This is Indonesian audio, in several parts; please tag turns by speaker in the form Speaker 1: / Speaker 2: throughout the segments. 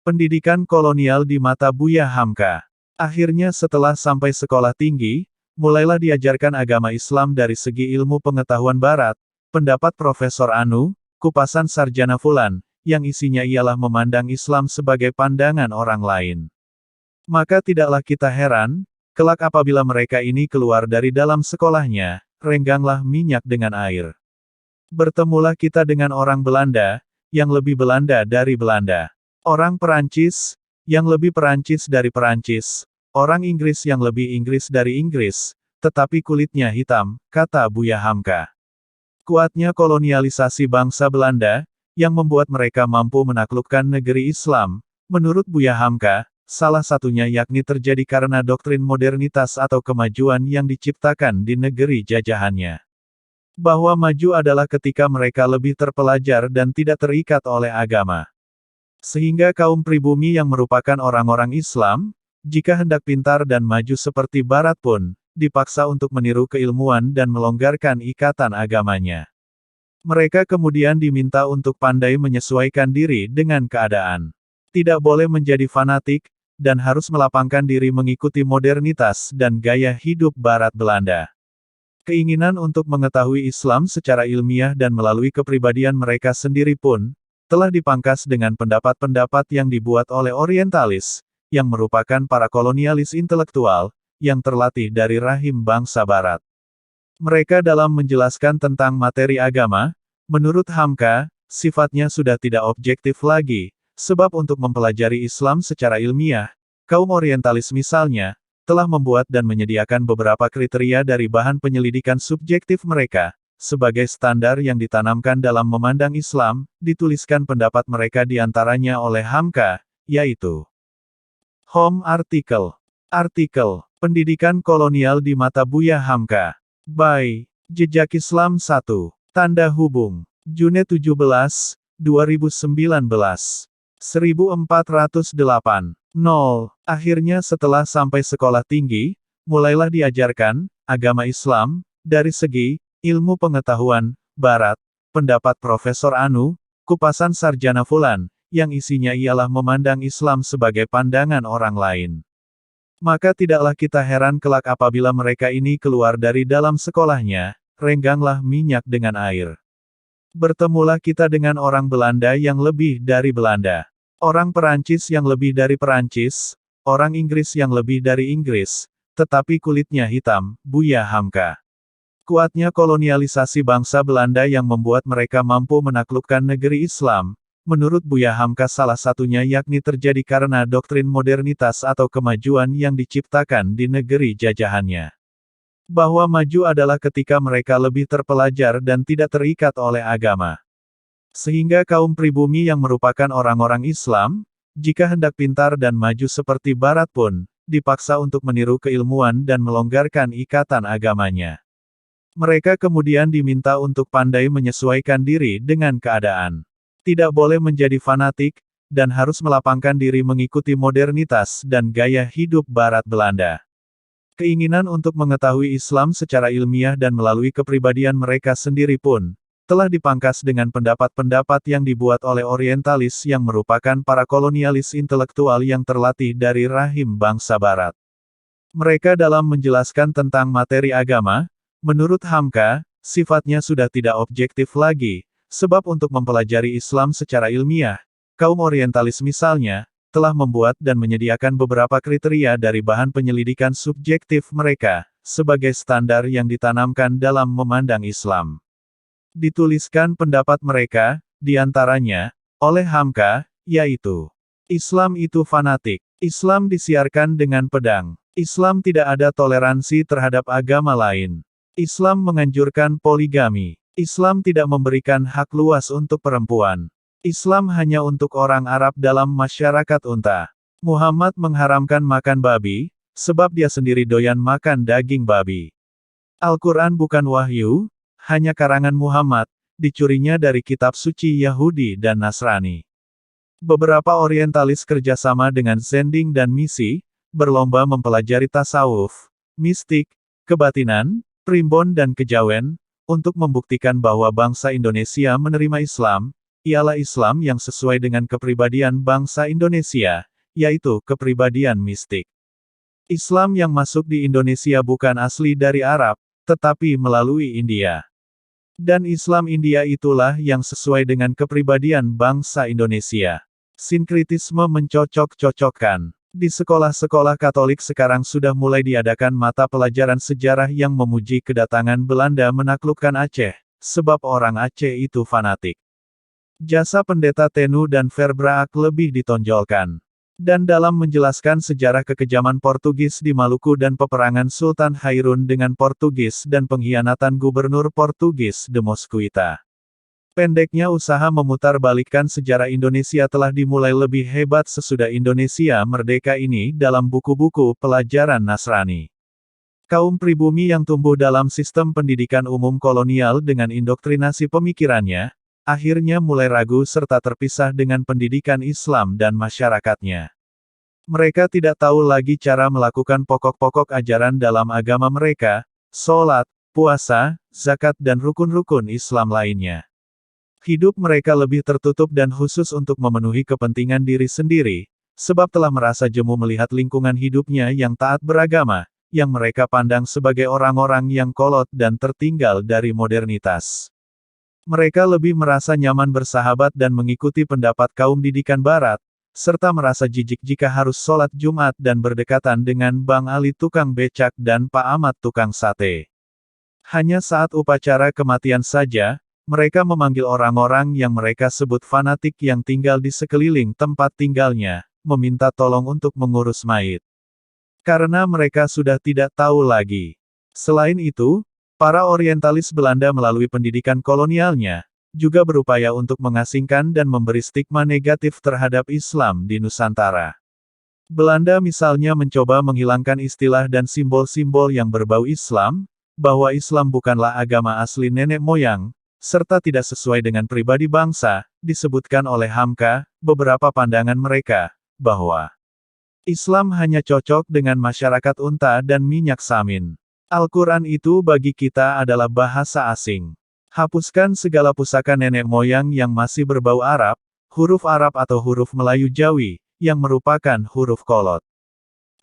Speaker 1: Pendidikan kolonial di mata Buya Hamka. Akhirnya setelah sampai sekolah tinggi, mulailah diajarkan agama Islam dari segi ilmu pengetahuan barat, pendapat Profesor Anu, kupasan sarjana Fulan, yang isinya ialah memandang Islam sebagai pandangan orang lain. Maka tidaklah kita heran, kelak apabila mereka ini keluar dari dalam sekolahnya, rengganglah minyak dengan air. Bertemulah kita dengan orang Belanda, yang lebih Belanda dari Belanda. Orang Perancis, yang lebih Perancis dari Perancis. Orang Inggris yang lebih Inggris dari Inggris, tetapi kulitnya hitam, kata Buya Hamka. Kuatnya kolonialisasi bangsa Belanda, yang membuat mereka mampu menaklukkan negeri Islam, menurut Buya Hamka, salah satunya yakni terjadi karena doktrin modernitas atau kemajuan yang diciptakan di negeri jajahannya. Bahwa maju adalah ketika mereka lebih terpelajar dan tidak terikat oleh agama. Sehingga kaum pribumi yang merupakan orang-orang Islam, jika hendak pintar dan maju seperti Barat pun, dipaksa untuk meniru keilmuan dan melonggarkan ikatan agamanya. Mereka kemudian diminta untuk pandai menyesuaikan diri dengan keadaan. Tidak boleh menjadi fanatik, dan harus melapangkan diri mengikuti modernitas dan gaya hidup Barat Belanda. Keinginan untuk mengetahui Islam secara ilmiah dan melalui kepribadian mereka sendiri pun, telah dipangkas dengan pendapat-pendapat yang dibuat oleh orientalis, yang merupakan para kolonialis intelektual, yang terlatih dari rahim bangsa Barat. Mereka dalam menjelaskan tentang materi agama, menurut Hamka, sifatnya sudah tidak objektif lagi, sebab untuk mempelajari Islam secara ilmiah, kaum orientalis misalnya, telah membuat dan menyediakan beberapa kriteria dari bahan penyelidikan subjektif mereka, sebagai standar yang ditanamkan dalam memandang Islam, dituliskan pendapat mereka diantaranya oleh Hamka, yaitu Home Article. Pendidikan kolonial di mata Buya Hamka. By Jejak Islam 1. Tanda hubung. June 17, 2019. 1408. 0. Akhirnya setelah sampai sekolah tinggi, mulailah diajarkan agama Islam dari segi ilmu pengetahuan barat, pendapat Profesor Anu, kupasan sarjana Fulan, yang isinya ialah memandang Islam sebagai pandangan orang lain. Maka tidaklah kita heran kelak apabila mereka ini keluar dari dalam sekolahnya, rengganglah minyak dengan air. Bertemulah kita dengan orang Belanda yang lebih dari Belanda. Orang Perancis yang lebih dari Perancis, orang Inggris yang lebih dari Inggris, tetapi kulitnya hitam, Buya Hamka. Kuatnya kolonialisasi bangsa Belanda yang membuat mereka mampu menaklukkan negeri Islam, menurut Buya Hamka salah satunya yakni terjadi karena doktrin modernitas atau kemajuan yang diciptakan di negeri jajahannya. Bahwa maju adalah ketika mereka lebih terpelajar dan tidak terikat oleh agama. Sehingga kaum pribumi yang merupakan orang-orang Islam, jika hendak pintar dan maju seperti Barat pun, dipaksa untuk meniru keilmuan dan melonggarkan ikatan agamanya. Mereka kemudian diminta untuk pandai menyesuaikan diri dengan keadaan. Tidak boleh menjadi fanatik, dan harus melapangkan diri mengikuti modernitas dan gaya hidup Barat Belanda. Keinginan untuk mengetahui Islam secara ilmiah dan melalui kepribadian mereka sendiri pun, telah dipangkas dengan pendapat-pendapat yang dibuat oleh orientalis yang merupakan para kolonialis intelektual yang terlatih dari rahim bangsa Barat. Mereka dalam menjelaskan tentang materi agama, menurut Hamka, sifatnya sudah tidak objektif lagi, sebab untuk mempelajari Islam secara ilmiah, kaum orientalis misalnya, telah membuat dan menyediakan beberapa kriteria dari bahan penyelidikan subjektif mereka, sebagai standar yang ditanamkan dalam memandang Islam. Dituliskan pendapat mereka, diantaranya, oleh Hamka, yaitu, Islam itu fanatik, Islam disiarkan dengan pedang, Islam tidak ada toleransi terhadap agama lain, Islam menganjurkan poligami, Islam tidak memberikan hak luas untuk perempuan. Islam hanya untuk orang Arab dalam masyarakat unta. Muhammad mengharamkan makan babi, sebab dia sendiri doyan makan daging babi. Al-Quran bukan wahyu, hanya karangan Muhammad, dicurinya dari kitab suci Yahudi dan Nasrani. Beberapa orientalis kerjasama dengan Zending dan Misi, berlomba mempelajari tasawuf, mistik, kebatinan, primbon dan kejawen, untuk membuktikan bahwa bangsa Indonesia menerima Islam, ialah Islam yang sesuai dengan kepribadian bangsa Indonesia, yaitu kepribadian mistik. Islam yang masuk di Indonesia bukan asli dari Arab, tetapi melalui India. Dan Islam India itulah yang sesuai dengan kepribadian bangsa Indonesia. Sinkritisme mencocok-cocokkan. Di sekolah-sekolah Katolik sekarang sudah mulai diadakan mata pelajaran sejarah yang memuji kedatangan Belanda menaklukkan Aceh, sebab orang Aceh itu fanatik. Jasa Pendeta Tenu dan Verbraak lebih ditonjolkan. Dan dalam menjelaskan sejarah kekejaman Portugis di Maluku dan peperangan Sultan Hairun dengan Portugis dan pengkhianatan Gubernur Portugis de Mosquita. Pendeknya usaha memutarbalikkan sejarah Indonesia telah dimulai lebih hebat sesudah Indonesia merdeka ini dalam buku-buku pelajaran Nasrani. Kaum pribumi yang tumbuh dalam sistem pendidikan umum kolonial dengan indoktrinasi pemikirannya, akhirnya mulai ragu serta terpisah dengan pendidikan Islam dan masyarakatnya. Mereka tidak tahu lagi cara melakukan pokok-pokok ajaran dalam agama mereka, sholat, puasa, zakat dan rukun-rukun Islam lainnya. Hidup mereka lebih tertutup dan khusus untuk memenuhi kepentingan diri sendiri, sebab telah merasa jemu melihat lingkungan hidupnya yang taat beragama, yang mereka pandang sebagai orang-orang yang kolot dan tertinggal dari modernitas. Mereka lebih merasa nyaman bersahabat dan mengikuti pendapat kaum didikan Barat, serta merasa jijik jika harus sholat Jumat dan berdekatan dengan Bang Ali tukang becak dan Pak Ahmad tukang sate. Hanya saat upacara kematian saja, mereka memanggil orang-orang yang mereka sebut fanatik yang tinggal di sekeliling tempat tinggalnya, meminta tolong untuk mengurus mayit. Karena mereka sudah tidak tahu lagi. Selain itu, para orientalis Belanda melalui pendidikan kolonialnya, juga berupaya untuk mengasingkan dan memberi stigma negatif terhadap Islam di Nusantara. Belanda misalnya mencoba menghilangkan istilah dan simbol-simbol yang berbau Islam, bahwa Islam bukanlah agama asli nenek moyang, serta tidak sesuai dengan pribadi bangsa, disebutkan oleh Hamka, beberapa pandangan mereka, bahwa Islam hanya cocok dengan masyarakat unta dan minyak samin. Al-Quran itu bagi kita adalah bahasa asing. Hapuskan segala pusaka nenek moyang yang masih berbau Arab, huruf Arab atau huruf Melayu Jawi, yang merupakan huruf kolot.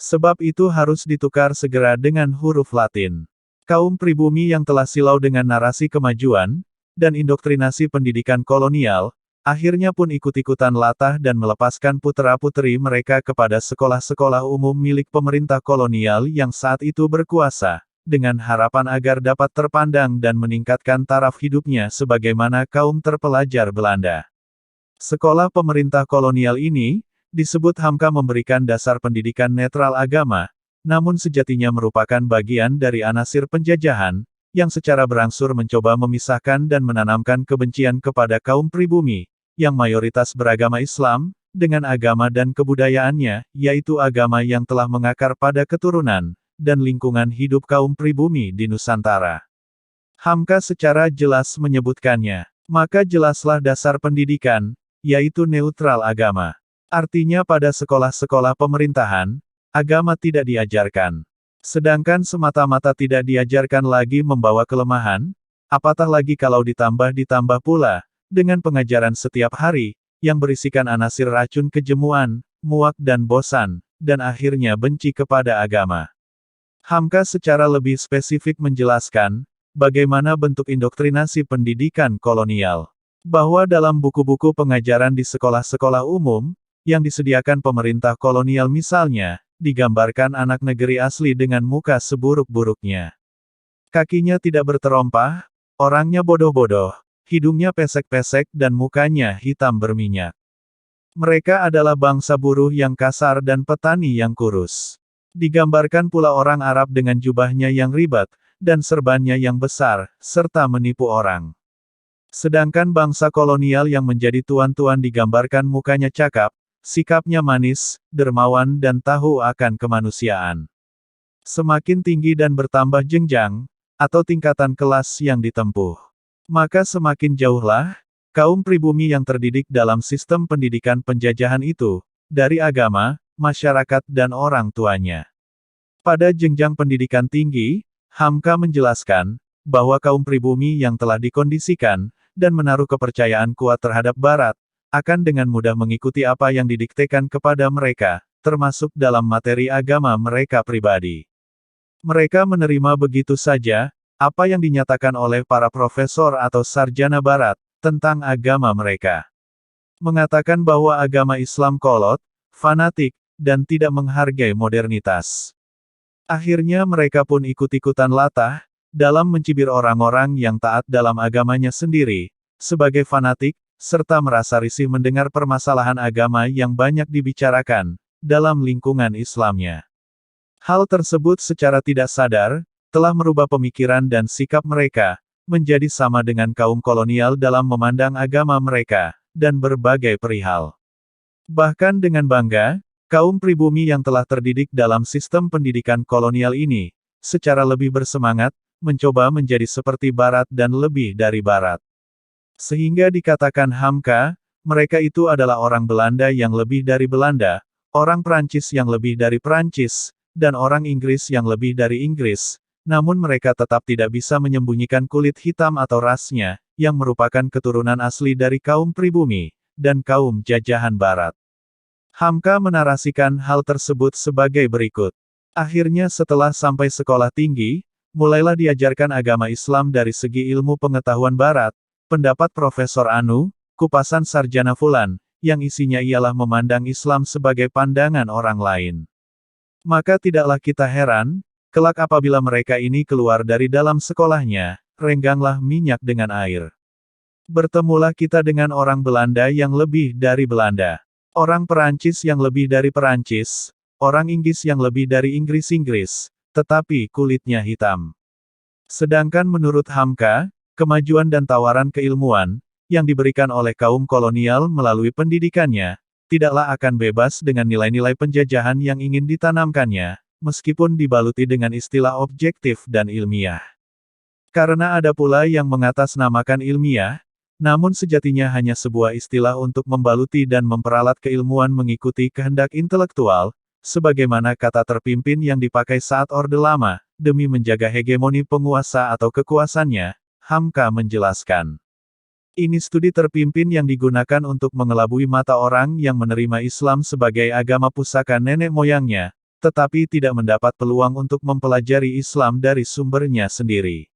Speaker 1: Sebab itu harus ditukar segera dengan huruf Latin. Kaum pribumi yang telah silau dengan narasi kemajuan, dan indoktrinasi pendidikan kolonial, akhirnya pun ikut-ikutan latah dan melepaskan putra-puteri mereka kepada sekolah-sekolah umum milik pemerintah kolonial yang saat itu berkuasa, dengan harapan agar dapat terpandang dan meningkatkan taraf hidupnya sebagaimana kaum terpelajar Belanda. Sekolah pemerintah kolonial ini, disebut Hamka memberikan dasar pendidikan netral agama, namun sejatinya merupakan bagian dari anasir penjajahan, yang secara berangsur mencoba memisahkan dan menanamkan kebencian kepada kaum pribumi, yang mayoritas beragama Islam, dengan agama dan kebudayaannya, yaitu agama yang telah mengakar pada keturunan, dan lingkungan hidup kaum pribumi di Nusantara. Hamka secara jelas menyebutkannya. Maka jelaslah dasar pendidikan, yaitu neutral agama. Artinya pada sekolah-sekolah pemerintahan, agama tidak diajarkan. Sedangkan semata-mata tidak diajarkan lagi membawa kelemahan, apatah lagi kalau ditambah pula, dengan pengajaran setiap hari, yang berisikan anasir racun kejemuan, muak dan bosan, dan akhirnya benci kepada agama. Hamka secara lebih spesifik menjelaskan, bagaimana bentuk indoktrinasi pendidikan kolonial. Bahwa dalam buku-buku pengajaran di sekolah-sekolah umum, yang disediakan pemerintah kolonial misalnya, digambarkan anak negeri asli dengan muka seburuk-buruknya. Kakinya tidak berterompah, orangnya bodoh-bodoh, hidungnya pesek-pesek dan mukanya hitam berminyak. Mereka adalah bangsa buruh yang kasar dan petani yang kurus. Digambarkan pula orang Arab dengan jubahnya yang ribet, dan serbannya yang besar, serta menipu orang. Sedangkan bangsa kolonial yang menjadi tuan-tuan digambarkan mukanya cakap, sikapnya manis, dermawan dan tahu akan kemanusiaan. Semakin tinggi dan bertambah jenjang, atau tingkatan kelas yang ditempuh, maka semakin jauhlah, kaum pribumi yang terdidik dalam sistem pendidikan penjajahan itu, dari agama, masyarakat dan orang tuanya. Pada jenjang pendidikan tinggi, Hamka menjelaskan, bahwa kaum pribumi yang telah dikondisikan, dan menaruh kepercayaan kuat terhadap Barat, akan dengan mudah mengikuti apa yang didiktekan kepada mereka, termasuk dalam materi agama mereka pribadi. Mereka menerima begitu saja, apa yang dinyatakan oleh para profesor atau sarjana Barat, tentang agama mereka. Mengatakan bahwa agama Islam kolot, fanatik, dan tidak menghargai modernitas. Akhirnya mereka pun ikut-ikutan latah, dalam mencibir orang-orang yang taat dalam agamanya sendiri, sebagai fanatik, serta merasa risih mendengar permasalahan agama yang banyak dibicarakan, dalam lingkungan Islamnya. Hal tersebut secara tidak sadar, telah merubah pemikiran dan sikap mereka, menjadi sama dengan kaum kolonial dalam memandang agama mereka, dan berbagai perihal. Bahkan dengan bangga, kaum pribumi yang telah terdidik dalam sistem pendidikan kolonial ini, secara lebih bersemangat, mencoba menjadi seperti Barat dan lebih dari Barat. Sehingga dikatakan Hamka, mereka itu adalah orang Belanda yang lebih dari Belanda, orang Prancis yang lebih dari Prancis, dan orang Inggris yang lebih dari Inggris, namun mereka tetap tidak bisa menyembunyikan kulit hitam atau rasnya, yang merupakan keturunan asli dari kaum pribumi, dan kaum jajahan Barat. Hamka menarasikan hal tersebut sebagai berikut. Akhirnya setelah sampai sekolah tinggi, mulailah diajarkan agama Islam dari segi ilmu pengetahuan Barat, pendapat Profesor Anu, kupasan sarjana Fulan, yang isinya ialah memandang Islam sebagai pandangan orang lain. Maka tidaklah kita heran, kelak apabila mereka ini keluar dari dalam sekolahnya, rengganglah minyak dengan air. Bertemulah kita dengan orang Belanda yang lebih dari Belanda. Orang Perancis yang lebih dari Perancis, orang Inggris yang lebih dari Inggris-Inggris, tetapi kulitnya hitam. Sedangkan menurut Hamka, kemajuan dan tawaran keilmuan, yang diberikan oleh kaum kolonial melalui pendidikannya, tidaklah akan bebas dengan nilai-nilai penjajahan yang ingin ditanamkannya, meskipun dibaluti dengan istilah objektif dan ilmiah. Karena ada pula yang mengatasnamakan ilmiah, namun sejatinya hanya sebuah istilah untuk membaluti dan memperalat keilmuan mengikuti kehendak intelektual, sebagaimana kata terpimpin yang dipakai saat Orde Lama, demi menjaga hegemoni penguasa atau kekuasaannya, Hamka menjelaskan. Ini studi terpimpin yang digunakan untuk mengelabui mata orang yang menerima Islam sebagai agama pusaka nenek moyangnya, tetapi tidak mendapat peluang untuk mempelajari Islam dari sumbernya sendiri.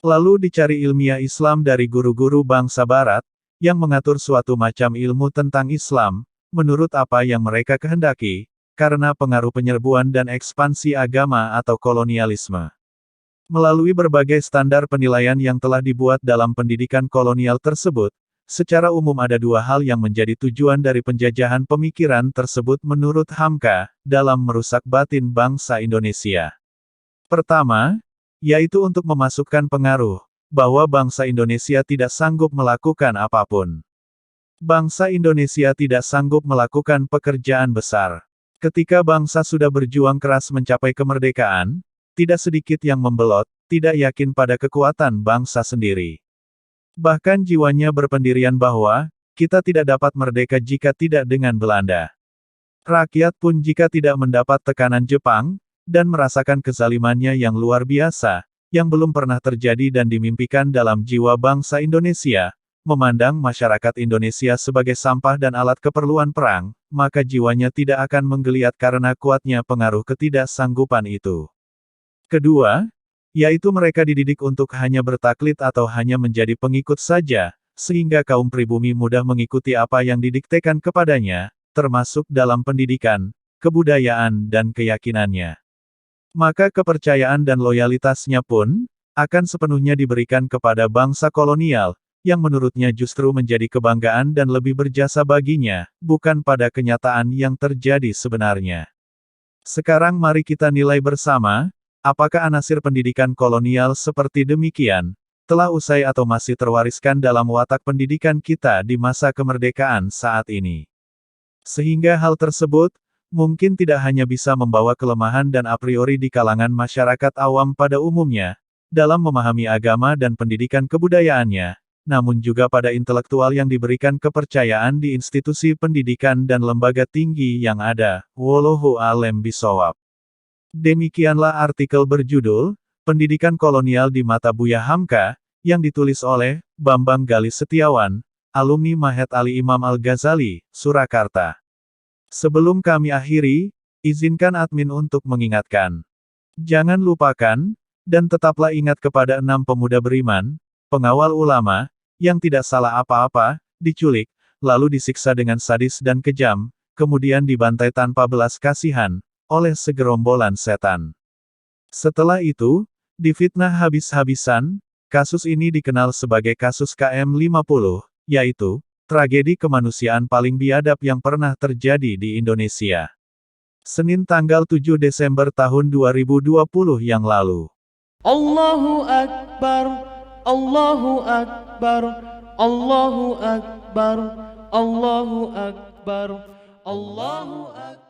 Speaker 1: Lalu dicari ilmiah Islam dari guru-guru bangsa Barat, yang mengatur suatu macam ilmu tentang Islam, menurut apa yang mereka kehendaki, karena pengaruh penyerbuan dan ekspansi agama atau kolonialisme. Melalui berbagai standar penilaian yang telah dibuat dalam pendidikan kolonial tersebut, secara umum ada dua hal yang menjadi tujuan dari penjajahan pemikiran tersebut menurut Hamka, dalam merusak batin bangsa Indonesia. Pertama, yaitu untuk memasukkan pengaruh, bahwa bangsa Indonesia tidak sanggup melakukan apapun. Bangsa Indonesia tidak sanggup melakukan pekerjaan besar. Ketika bangsa sudah berjuang keras mencapai kemerdekaan, tidak sedikit yang membelot, tidak yakin pada kekuatan bangsa sendiri. Bahkan jiwanya berpendirian bahwa, kita tidak dapat merdeka jika tidak dengan Belanda. Rakyat pun jika tidak mendapat tekanan Jepang, dan merasakan kezalimannya yang luar biasa, yang belum pernah terjadi dan dimimpikan dalam jiwa bangsa Indonesia, memandang masyarakat Indonesia sebagai sampah dan alat keperluan perang, maka jiwanya tidak akan menggeliat karena kuatnya pengaruh ketidaksanggupan itu. Kedua, yaitu mereka dididik untuk hanya bertaklid atau hanya menjadi pengikut saja, sehingga kaum pribumi mudah mengikuti apa yang didiktekan kepadanya, termasuk dalam pendidikan, kebudayaan dan keyakinannya. Maka kepercayaan dan loyalitasnya pun, akan sepenuhnya diberikan kepada bangsa kolonial, yang menurutnya justru menjadi kebanggaan dan lebih berjasa baginya, bukan pada kenyataan yang terjadi sebenarnya. Sekarang mari kita nilai bersama, apakah anasir pendidikan kolonial seperti demikian, telah usai atau masih terwariskan dalam watak pendidikan kita di masa kemerdekaan saat ini. Sehingga hal tersebut, mungkin tidak hanya bisa membawa kelemahan dan a priori di kalangan masyarakat awam pada umumnya, dalam memahami agama dan pendidikan kebudayaannya, namun juga pada intelektual yang diberikan kepercayaan di institusi pendidikan dan lembaga tinggi yang ada. Wallahu a'lam bishawab. Demikianlah artikel berjudul, Pendidikan Kolonial di Mata Buya Hamka, yang ditulis oleh Bambang Gali Setiawan, alumni Mahed Ali Imam Al-Ghazali, Surakarta. Sebelum kami akhiri, izinkan admin untuk mengingatkan. Jangan lupakan, dan tetaplah ingat kepada 6 pemuda beriman, pengawal ulama, yang tidak salah apa-apa, diculik, lalu disiksa dengan sadis dan kejam, kemudian dibantai tanpa belas kasihan, oleh segerombolan setan. Setelah itu, difitnah habis-habisan. Kasus ini dikenal sebagai kasus KM50, yaitu tragedi kemanusiaan paling biadab yang pernah terjadi di Indonesia. Senin tanggal 7 Desember tahun 2020 yang lalu.
Speaker 2: Allahu Akbar, Allahu Akbar, Allahu Akbar, Allahu Akbar, Allahu Akbar.